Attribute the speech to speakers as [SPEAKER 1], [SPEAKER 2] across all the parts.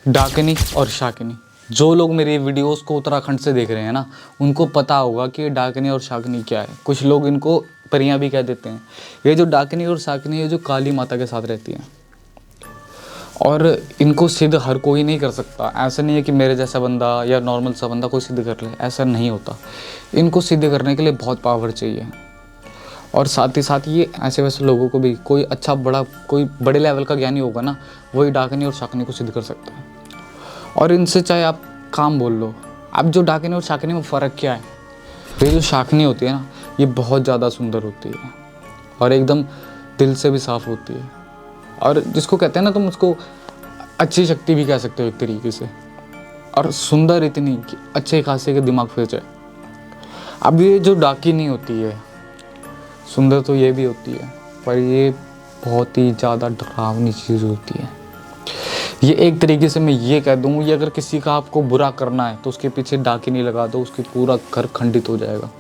[SPEAKER 1] डाकिनी और शाकिनी, जो लोग मेरी वीडियोस को उत्तराखंड से देख रहे हैं ना, उनको पता होगा कि डाकिनी और शाकिनी क्या है। कुछ लोग इनको परियां भी कह देते हैं। ये जो डाकिनी और शाकिनी है, जो काली माता के साथ रहती हैं, और इनको सिद्ध हर कोई नहीं कर सकता। ऐसा नहीं है कि मेरे जैसा बंदा या नॉर्मल सा बंदा कोई सिद्ध कर ले, ऐसा नहीं होता। इनको सिद्ध करने के लिए बहुत पावर चाहिए। और साथ ही साथ ये ऐसे वैसे लोगों को भी, कोई अच्छा बड़ा कोई बड़े लेवल का ज्ञानी होगा ना, वही डाकिनी और शाकिनी को सिद्ध कर सकता है। और इनसे चाहे आप काम बोल लो। अब जो डाकिनी और शाकिनी में फ़र्क क्या है? ये जो शाकिनी होती है ना, ये बहुत ज़्यादा सुंदर होती है और एकदम दिल से भी साफ़ होती है। और जिसको कहते हैं ना, तुम उसको अच्छी शक्ति भी कह सकते हो एक तरीके से। और सुंदर इतनी कि अच्छे खासे के दिमाग फिर जाए। अब ये जो डाकिनी होती है, सुंदर तो ये भी होती है, पर ये बहुत ही ज़्यादा डरावनी चीज़ होती है। ये एक तरीके से मैं ये कह दूँ, ये अगर किसी का आपको बुरा करना है तो उसके पीछे डाकिनी लगा दो, उसकी पूरा घर खंडित हो जाएगा।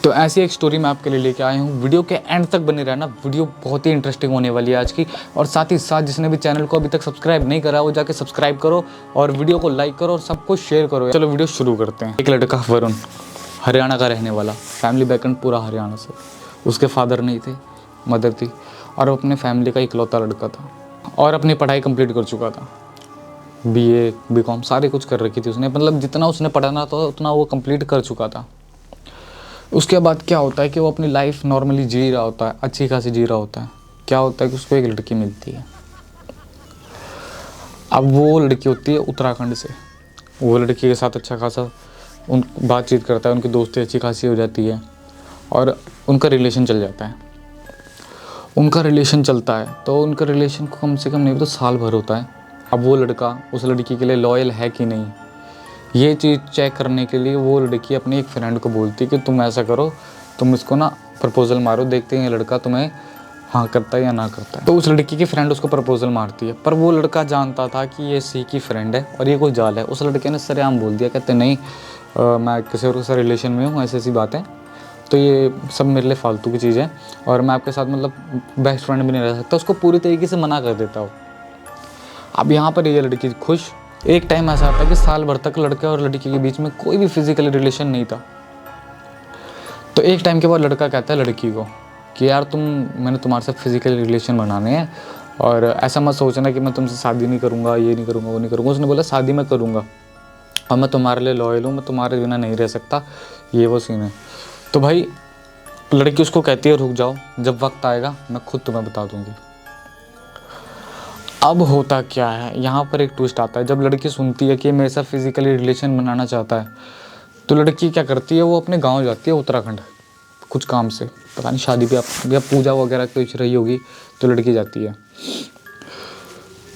[SPEAKER 1] तो ऐसी एक स्टोरी मैं आपके लिए लेके आया हूँ। वीडियो के एंड तक बने रहना, वीडियो बहुत ही इंटरेस्टिंग होने वाली है आज की। और साथ ही साथ जिसने भी चैनल को अभी तक सब्सक्राइब नहीं करा, वो जाके सब्सक्राइब करो और वीडियो को लाइक करो और सबको शेयर करो। चलो वीडियो शुरू करते हैं। एक लड़का वरुण, हरियाणा का रहने वाला, फैमिली बैकग्राउंड पूरा हरियाणा से। उसके फादर नहीं थे, मदर थी, और वो अपने फैमिली का इकलौता लड़का था और अपनी पढ़ाई कंप्लीट कर चुका था। बीए, बीकॉम सारी कुछ कर रखी थी उसने, मतलब जितना उसने पढ़ना था उतना वो कंप्लीट कर चुका था। उसके बाद क्या होता है कि वो अपनी लाइफ नॉर्मली जी रहा होता है, अच्छी खासी जी रहा होता है। क्या होता है कि उसको एक लड़की मिलती है। अब वो लड़की होती है उत्तराखंड से। वो लड़की के साथ अच्छा खासा उन बातचीत करता है, उनकी दोस्ती अच्छी खासी हो जाती है और उनका रिलेशन चल जाता है। उनका रिलेशन चलता है तो उनका रिलेशन को कम से कम नहीं तो साल भर होता है। अब वो लड़का उस लड़की के लिए लॉयल है कि नहीं, ये चीज़ चेक करने के लिए वो लड़की अपने एक फ्रेंड को बोलती है कि तुम ऐसा करो, तुम इसको ना प्रपोज़ल मारो, देखते हैं ये लड़का तुम्हें हाँ करता है या ना करता है। तो उस लड़की की फ्रेंड उसको प्रपोज़ल मारती है, पर वो लड़का जानता था कि ये सी की फ्रेंड है और ये कोई जाल है। उस लड़के ने सरेआम बोल दिया, कहते नहीं मैं किसी और के साथ रिलेशन में हूँ, ऐसी ऐसी बात है, तो ये सब मेरे लिए फालतू की चीज़ है और मैं आपके साथ मतलब बेस्ट फ्रेंड भी नहीं रह सकता। उसको पूरी तरीके से मना कर देता हो। अब यहाँ पर ये लड़की खुश। एक टाइम ऐसा आता है कि साल भर तक लड़के और लड़की के बीच में कोई भी फिजिकल रिलेशन नहीं था। तो एक टाइम के बाद लड़का कहता है लड़की को कि यार मैंने तुम्हारे साथ फिजिकल रिलेशन बनाने हैं और ऐसा मत सोचना कि मैं तुमसे शादी नहीं करूँगा, ये नहीं करूँगा, वो नहीं करूँगा। उसने बोला शादी मैं करूँगा और मैं तुम्हारे लिए लॉयल हूँ, मैं तुम्हारे बिना नहीं रह सकता, ये वो सीन है। तो भाई लड़की उसको कहती है रुक जाओ, जब वक्त आएगा मैं खुद तुम्हें बता दूँगी। अब होता क्या है, यहाँ पर एक ट्विस्ट आता है। जब लड़की सुनती है कि मेरे साथ फिजिकली रिलेशन बनाना चाहता है, तो लड़की क्या करती है, वो अपने गांव जाती है उत्तराखंड कुछ काम से, पता नहीं शादी भी या पूजा वगैरह कुछ रही होगी, तो लड़की जाती है।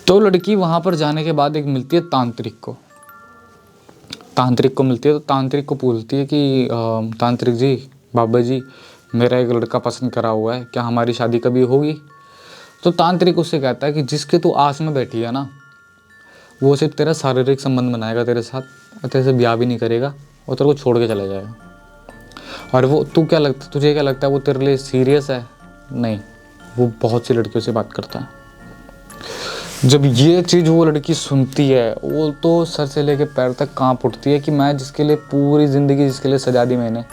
[SPEAKER 1] तो लड़की वहाँ पर जाने के बाद एक मिलती है तांत्रिक को मिलती है। तो तांत्रिक को पूछती है कि तांत्रिक जी, बाबा जी, मेरा एक लड़का पसंद करा हुआ है, क्या हमारी शादी कभी होगी? तो तांत्रिक उससे कहता है कि जिसके तू आस में बैठी है ना, वो सिर्फ तेरा शारीरिक संबंध बनाएगा तेरे साथ और तेरे से ब्याह भी नहीं करेगा और तेरे को छोड़ के चला जाएगा। और वो तुझे क्या लगता है वो तेरे लिए सीरियस है? नहीं, वो बहुत सी लड़कियों से बात करता है। जब ये चीज़ वो लड़की सुनती है, वो तो सर से लेके पैर तक कांप उठती है कि मैं जिसके लिए पूरी ज़िंदगी जिसके लिए सजा दी मैंने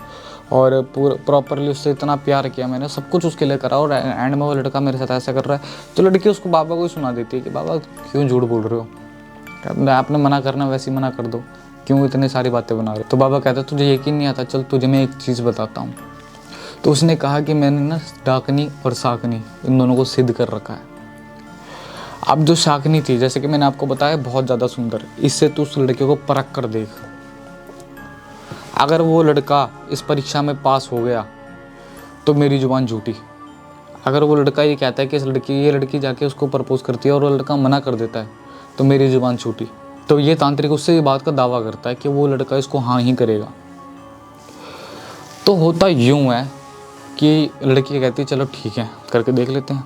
[SPEAKER 1] और प्रॉपरली उससे इतना प्यार किया मैंने, सब कुछ उसके लिए करा और एंड में वो लड़का मेरे साथ ऐसा कर रहा है। तो लड़की उसको बाबा को ही सुना देती है कि बाबा क्यों झूठ बोल रहे हो, आपने मना करना वैसे ही मना कर दो, क्यों इतनी सारी बातें बना रहे हो? तो बाबा कहता है तुझे यकीन नहीं आता, चल तुझे मैं एक चीज़ बताता हूँ। तो उसने कहा कि मैंने ना डाकनी और शाकनी इन दोनों को सिद्ध कर रखा है। अब जो शाकनी थी, जैसे कि मैंने आपको बताया, बहुत ज़्यादा सुंदर, इससे तू उस लड़के को परख कर देख। अगर वो लड़का इस परीक्षा में पास हो गया तो मेरी जुबान झूठी। अगर वो लड़का ये कहता है कि ये लड़की जाके उसको प्रपोज करती है और वो लड़का मना कर देता है तो मेरी जुबान झूठी। तो ये तांत्रिक उससे ये बात का दावा करता है कि वो लड़का इसको हाँ ही करेगा। तो होता यूँ है कि लड़की कहती है चलो ठीक है करके देख लेते हैं।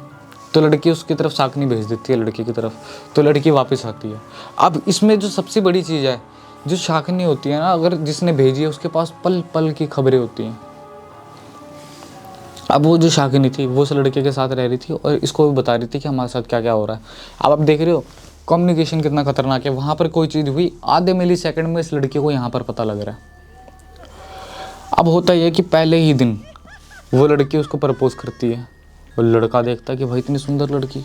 [SPEAKER 1] तो लड़की उसकी तरफ शाकनी भेज देती है लड़की की तरफ, तो लड़की वापस आती है। अब इसमें जो सबसे बड़ी चीज़ है, जो शाकनी होती है ना, अगर जिसने भेजी है उसके पास पल पल की खबरें होती हैं। अब वो जो शाकनी थी वो उस लड़के के साथ रह रही थी और इसको भी बता रही थी कि हमारे साथ क्या क्या हो रहा है। अब आप देख रहे हो कम्युनिकेशन कितना खतरनाक है। वहाँ पर कोई चीज़ हुई, आधे मिली सेकंड में इस लड़की को यहाँ पर पता लग रहा है। अब होता यह है कि पहले ही दिन वो लड़की उसको प्रपोज करती है और लड़का देखता है कि भाई इतनी सुंदर लड़की,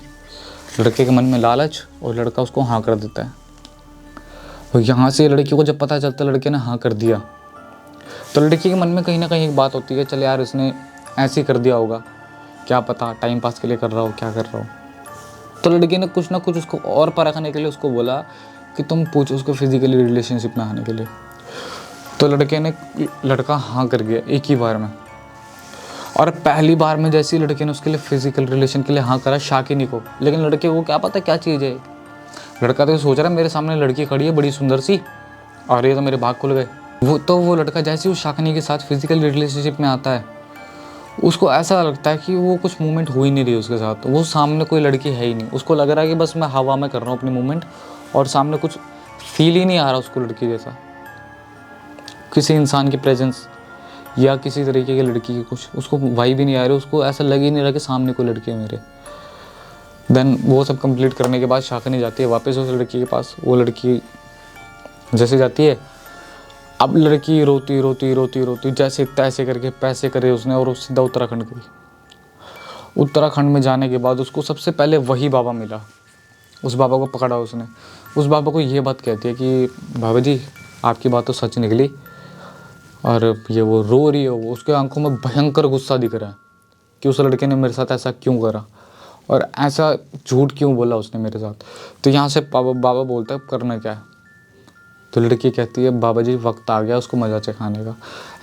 [SPEAKER 1] लड़के के मन में लालच, और लड़का उसको हाँ कर देता है। और यहाँ से लड़की को जब पता चलता है लड़के ने हाँ कर दिया, तो लड़की के मन में कहीं ना कहीं एक बात होती है, चल यार इसने ऐसे ही कर दिया होगा, क्या पता टाइम पास के लिए कर रहा हो, क्या कर रहा हो। तो लड़की ने कुछ ना कुछ उसको और परखने के लिए उसको बोला कि तुम पूछो उसको फिजिकली रिलेशनशिप में आने के लिए। तो लड़का हाँ कर गया एक ही बार में। और पहली बार में जैसे ही लड़के ने उसके लिए फिजिकल रिलेशन के लिए हाँ करा शाकिनी को, लेकिन लड़के को क्या पता क्या चीज़ है। लड़का तो सोच रहा है मेरे सामने लड़की खड़ी है बड़ी सुंदर सी, और ये तो मेरे भाग खुल गए। वो लड़का जैसे ही उस शाकिनी के साथ फिजिकल रिलेशनशिप में आता है, उसको ऐसा लगता है कि वो कुछ मूवमेंट हो ही नहीं रही उसके साथ, वो सामने कोई लड़की है ही नहीं। उसको लग रहा है कि बस मैं हवा में कर रहा हूँ अपनी मूवमेंट, और सामने कुछ फील ही नहीं आ रहा उसको लड़की जैसा, किसी इंसान की प्रेजेंस या किसी तरीके की लड़की की कुछ उसको वाइब भी नहीं आ रही। उसको ऐसा लग ही नहीं रहा कि सामने कोई लड़की है मेरे। देन वो सब कंप्लीट करने के बाद शाकिनी जाती है वापस उस लड़की के पास। वो लड़की जैसे जाती है, अब लड़की रोती रोती रोती रोती जैसे तैसे करके पैसे करे उसने, और वो सीधा उत्तराखंड गई। उत्तराखंड में जाने के बाद उसको सबसे पहले वही बाबा मिला। उस बाबा को पकड़ा उसने। उस बाबा को ये बात कहती है कि बाबा जी आपकी बात तो सच निकली, और ये वो रो रही है, वो उसके आंखों में भयंकर गुस्सा दिख रहा है कि उस लड़के ने मेरे साथ ऐसा क्यों करा और ऐसा झूठ क्यों बोला उसने मेरे साथ। तो यहाँ से बाबा बोलता है करना क्या है। तो लड़की कहती है बाबा जी वक्त आ गया उसको मजा चखाने का,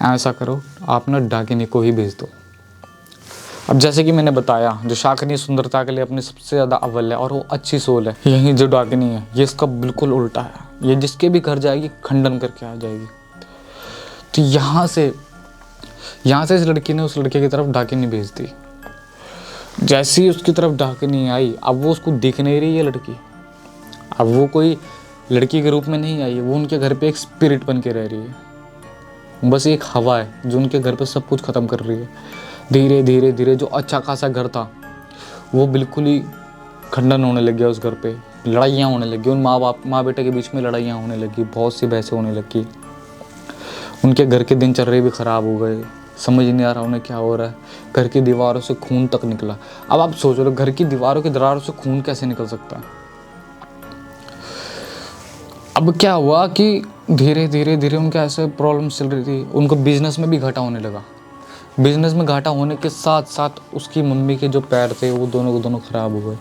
[SPEAKER 1] ऐसा करो आप ना डाकिनी को ही भेज दो। अब जैसे कि मैंने बताया, जो शाकिनी सुंदरता के लिए अपनी सबसे ज़्यादा अव्वल है और वो अच्छी सोल है, यही जो डाकिनी है ये इसका बिल्कुल उल्टा है। ये जिसके भी घर जाएगी खंडन करके आ जाएगी। तो यहाँ से इस लड़की ने उस लड़के की तरफ डाकिनी भेज दी। जैसे ही उसकी तरफ डाकिनी आई, अब वो उसको दिख नहीं रही है लड़की। अब वो कोई लड़की के रूप में नहीं आई है, वो उनके घर पे एक स्पिरिट बन के रह रही है। बस एक हवा है जो उनके घर पे सब कुछ ख़त्म कर रही है। धीरे धीरे धीरे जो अच्छा खासा घर था वो बिल्कुल ही खंडन होने लग गया। उस घर पे लड़ाइयाँ होने लगी, उन माँ बेटे के बीच में लड़ाइयाँ होने लगी, बहुत सी बहसें होने लगी। उनके घर के दिनचर्या भी ख़राब हो गए, समझ नहीं आ रहा उन्हें क्या हो रहा है। घर की दीवारों से खून तक निकला। अब आप सोच लो घर की दीवारों की दरारों से खून कैसे निकल सकता है। अब क्या हुआ कि धीरे धीरे धीरे उनके ऐसे प्रॉब्लम चल रही थी, उनको बिजनेस में भी घाटा होने लगा। बिजनेस में घाटा होने के साथ साथ उसकी मम्मी के जो पैर थे वो दोनों के दोनों ख़राब हो गए।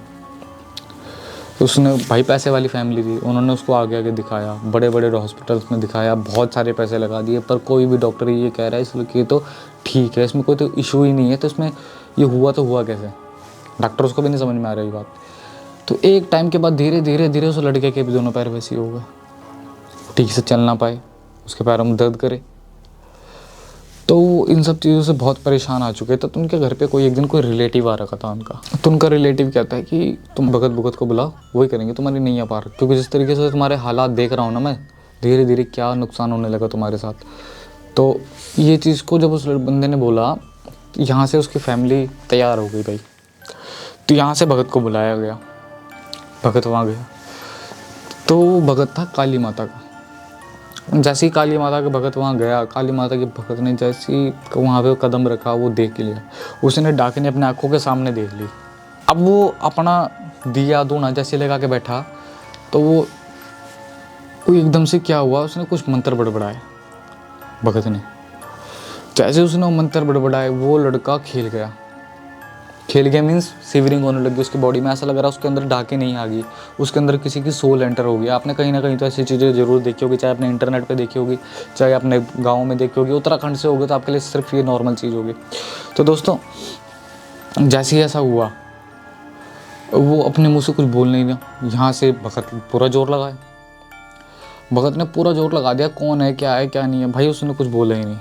[SPEAKER 1] उसने भाई पैसे वाली फैमिली थी, उन्होंने उसको आगे आगे दिखाया, बड़े बड़े हॉस्पिटल्स में दिखाया, बहुत सारे पैसे लगा दिए, पर कोई भी डॉक्टर ये कह रहा है इसलिए कि तो ठीक है, इसमें कोई तो इशू ही नहीं है, तो इसमें ये हुआ तो हुआ कैसे। डॉक्टर उसको भी नहीं समझ में आ रही बात। तो एक टाइम के बाद धीरे धीरे धीरे उस लड़के के भी दोनों पैर वैसे हो गए, ठीक से चल ना पाए, उसके पैरों में दर्द करे। तो इन सब चीज़ों से बहुत परेशान आ चुके थे। तो उनके घर पे कोई एक दिन कोई रिलेटिव आ रखा था उनका। तो उनका रिलेटिव कहता है कि तुम भगत को बुलाओ, वही करेंगे, तुम्हारी नहीं आ पा रहा, क्योंकि जिस तरीके से तुम्हारे हालात देख रहा हूँ ना मैं, धीरे धीरे क्या नुकसान होने लगा तुम्हारे साथ। तो ये चीज़ को जब उस बंदे ने बोला, यहाँ से उसकी फैमिली तैयार हो गई भाई। तो यहाँ से भगत को बुलाया गया। भगत वहाँ गया तो भगत था काली माता का। जैसे ही काली माता के भगत वहाँ गया, काली माता के भगत ने जैसे ही वहाँ पे कदम रखा वो देख के लिया, उसने डाकिनी अपने आँखों के सामने देख ली। अब वो अपना दिया दूना जैसे लगा के बैठा, तो वो एकदम से क्या हुआ, उसने कुछ मंत्र बड़बड़ाए भगत ने। जैसे उसने वो मंत्र बड़बड़ाए वो लड़का खेल गया मीन्स सिवरिंग होने लगी उसकी बॉडी में। ऐसा लग रहा उसके अंदर डाके नहीं आ गई, उसके अंदर किसी की सोल एंटर हो गई। आपने कहीं ना कहीं तो ऐसी चीज़ें ज़रूर देखी होगी, चाहे अपने इंटरनेट पे देखी होगी, चाहे अपने गांव में देखी होगी। उत्तराखंड से होगी तो आपके लिए सिर्फ ये नॉर्मल चीज़ होगी। तो दोस्तों जैसे ही ऐसा हुआ, वो अपने मुँह से कुछ बोल नहीं रहा। यहाँ से भगत पूरा जोर लगाया, भगत ने पूरा जोर लगा दिया, कौन है क्या नहीं है भाई, उसने कुछ बोला ही नहीं।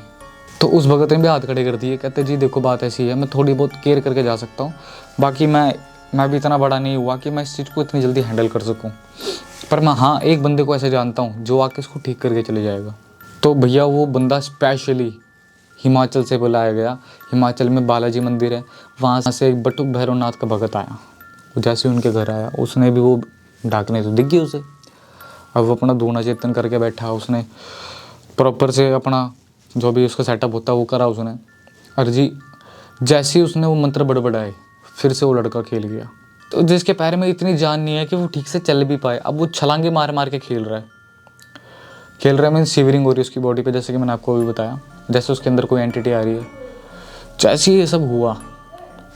[SPEAKER 1] तो उस भगत ने भी हाथ खड़े कर दिए, कहते जी देखो बात ऐसी है, मैं थोड़ी बहुत केयर करके जा सकता हूँ, बाकी मैं भी इतना बड़ा नहीं हुआ कि मैं इस चीज़ को इतनी जल्दी हैंडल कर सकूँ, पर मैं हाँ एक बंदे को ऐसे जानता हूँ जो आके इसको ठीक करके चले जाएगा। तो भैया वो बंदा स्पेशली हिमाचल से बुलाया गया। हिमाचल में बालाजी मंदिर है, वहाँ से एक बटुक भैरवनाथ का भगत आया। जैसे उनके घर आया, उसने भी वो डाकनी तो दिख गई उसे। अब वो अपना दूना चेतन करके बैठा, उसने प्रॉपर से अपना जो भी उसका सेटअप होता है वो करा उसने। और जी जैसे ही उसने वो मंत्र बड़बड़ाए, फिर से वो लड़का खेल गया। तो जिसके पैर में इतनी जान नहीं है कि वो ठीक से चल भी पाए, अब वो छलांगे मार मार के खेल रहा है मीन्स शिवरिंग हो रही है उसकी बॉडी पे, जैसे कि मैंने आपको अभी बताया, जैसे उसके अंदर कोई एंटिटी आ रही है। जैसे ही ये सब हुआ,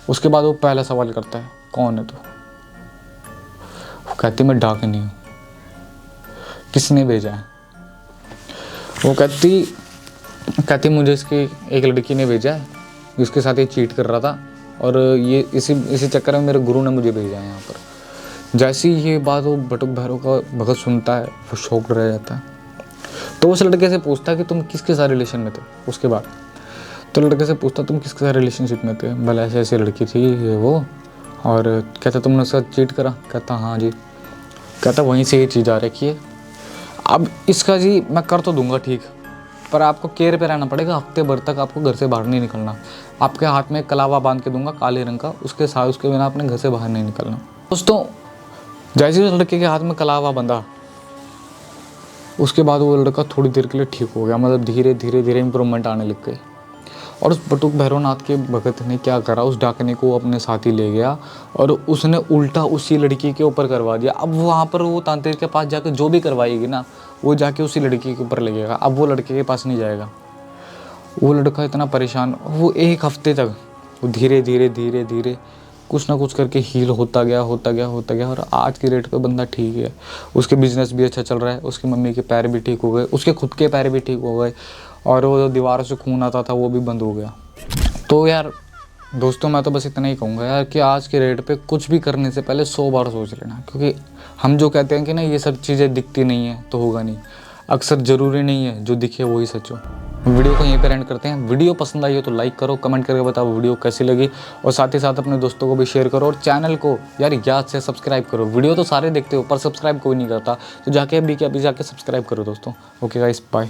[SPEAKER 1] उसके बाद वो पहला सवाल करता है, कौन है तू? वो कहती मैं डाकनी हूँ। किसने भेजा है? वो कहती मुझे इसकी एक लड़की ने भेजा है, जिसके साथ ये चीट कर रहा था, और ये इसी चक्कर में मेरे गुरु ने मुझे भेजा है यहाँ पर। जैसे ही ये बात वो बटुक भैरव का भगत सुनता है, वो शॉक्ड रह जाता है। तो उस लड़के से पूछता है कि तुम किसके साथ रिलेशन में थे। उसके बाद तो लड़के से पूछता तुम किसके साथ रिलेशनशिप में थे? भले ऐसे ऐसी लड़की थी ये वो, और कहता तुमने उसके साथ चीट करा? कहता हाँ जी। कहता वहीं से ये चीज़ आ रखी है। अब इसका जी मैं कर तो दूंगा ठीक, पर आपको केयर पे रहना पड़ेगा। हफ्ते भर तक आपको घर से बाहर नहीं निकलना। आपके हाथ में कलावा बांध के दूंगा काले रंग का, उसके बिना अपने घर से बाहर नहीं निकलना। दोस्तों जैसे उस लड़के के हाथ में कलावा बंधा, उसके बाद वो लड़का थोड़ी देर के लिए ठीक हो गया, मतलब धीरे धीरे इम्प्रूवमेंट आने लग गई। और उस बटुक भैरवनाथ के भगत ने क्या करा, उस डाकने को अपने साथ ही ले गया और उसने उल्टा उसी लड़की के ऊपर करवा दिया। अब वहाँ पर वो तांत्रिक के पास जाके जो भी करवाएगी ना, वो जाके उसी लड़की के ऊपर लगेगा। अब वो लड़के के पास नहीं जाएगा। वो लड़का इतना परेशान, वो एक हफ्ते तक वो धीरे धीरे कुछ ना कुछ करके हील होता गया। और आज की रेट पे बंदा ठीक है, उसके बिजनेस भी अच्छा चल रहा है, उसकी मम्मी के पैर भी ठीक हो गए, उसके खुद के पैर भी ठीक हो गए, और वो जो दीवारों से खून आता था वो भी बंद हो गया। तो यार दोस्तों मैं तो बस इतना ही कहूँगा यार कि आज के रेट पे कुछ भी करने से पहले 100 बार सोच लेना, क्योंकि हम जो कहते हैं कि ना ये सब चीज़ें दिखती नहीं है तो होगा नहीं। अक्सर ज़रूरी नहीं है जो दिखे वही सच हो। वीडियो को यहीं पर एंड करते हैं। वीडियो पसंद आई हो तो लाइक करो, कमेंट करके बताओ वीडियो कैसी लगी, और साथ ही साथ अपने दोस्तों को भी शेयर करो, और चैनल को यार याद से सब्सक्राइब करो। वीडियो तो सारे देखते हो पर सब्सक्राइब कोई नहीं करता, तो जाके अभी जाके सब्सक्राइब करो दोस्तों। Okay guys, bye.